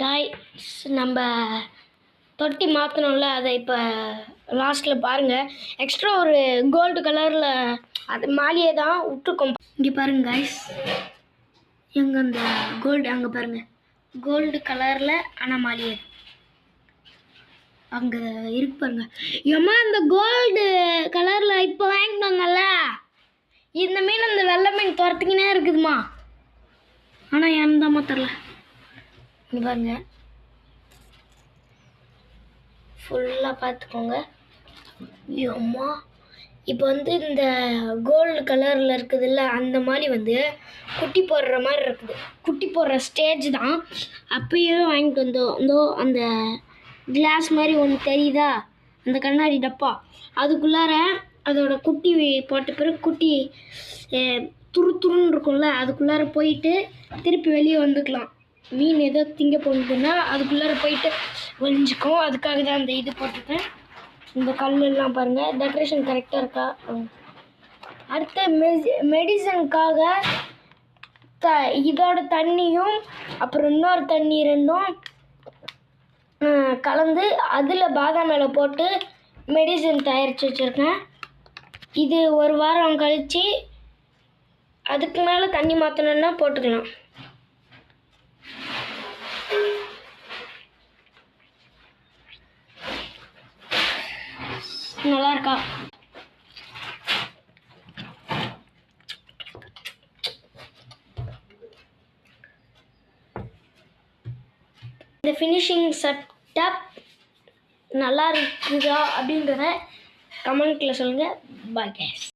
Guys நம்ம தொட்டி மாற்றணும்ல, அதை இப்போ லாஸ்ட்டில் பாருங்கள். எக்ஸ்ட்ரா ஒரு கோல்டு கலரில் அது மாலியே தான் விட்டுருக்கோம். இங்கே பாருங்கள் காய்ஸ், எங்கே அந்த கோல்டு அங்கே பாருங்கள், கோல்டு கலரில் ஆனால் மாலியே அங்கே இருக்கு பாருங்க. ஏம்மா அந்த கோல்டு கலரில் இப்போ வாங்கிட்டு வந்தல, இந்த மீன் அந்த வெள்ளை மீன் துரத்துக்கினே இருக்குதுமா. ஆனால் ஏன்தாம்மா தெரில. இங்கே பாருங்க, ஃபுல்லாக பார்த்துக்கோங்க. அம்மா இப்போ வந்து இந்த கோல்டு கலரில் இருக்குதுல்ல, அந்த மாதிரி குட்டி போடுற மாதிரி இருக்குது. குட்டி போடுற ஸ்டேஜ் தான். அப்பயே வாங்கிட்டு வந்தோம். இந்தோ அந்த கிளாஸ் மாதிரி ஒன்று தெரியுதா, அந்த கண்ணாடி டப்பா, அதுக்குள்ளார அதோட குட்டி போட்ட பிறகு குட்டி துரு துருன்னு இருக்கும்ல, அதுக்குள்ளார போயிட்டு திருப்பி வெளியே வந்துக்கலாம். மீன் ஏதோ திங்க போகுதுன்னா அதுக்குள்ளார போயிட்டு ஒழிஞ்சிக்கும். அதுக்காக தான் அந்த இது போட்டிருக்கேன். இந்த கல்லெல்லாம் பாருங்கள், டெக்கரேஷன் கரெக்டாக இருக்கா. அடுத்து மெடிசனுக்காக இதோட தண்ணியும் அப்புறம் இன்னொரு தண்ணி ரெண்டும் கலந்து அதில் பாதாம் மேலே போட்டு மெடிசன் தயாரித்து வச்சுருக்கேன். இது ஒரு வாரம் கழித்து அதுக்கு மேலே தண்ணி மாற்றணுன்னா போட்டுக்கலாம். நல்லா இருக்கா? இந்த ஃபினிஷிங் செட்டப் நல்லா இருக்குதா அப்படின்றத கமெண்ட்டில் சொல்லுங்கள். Bye guys.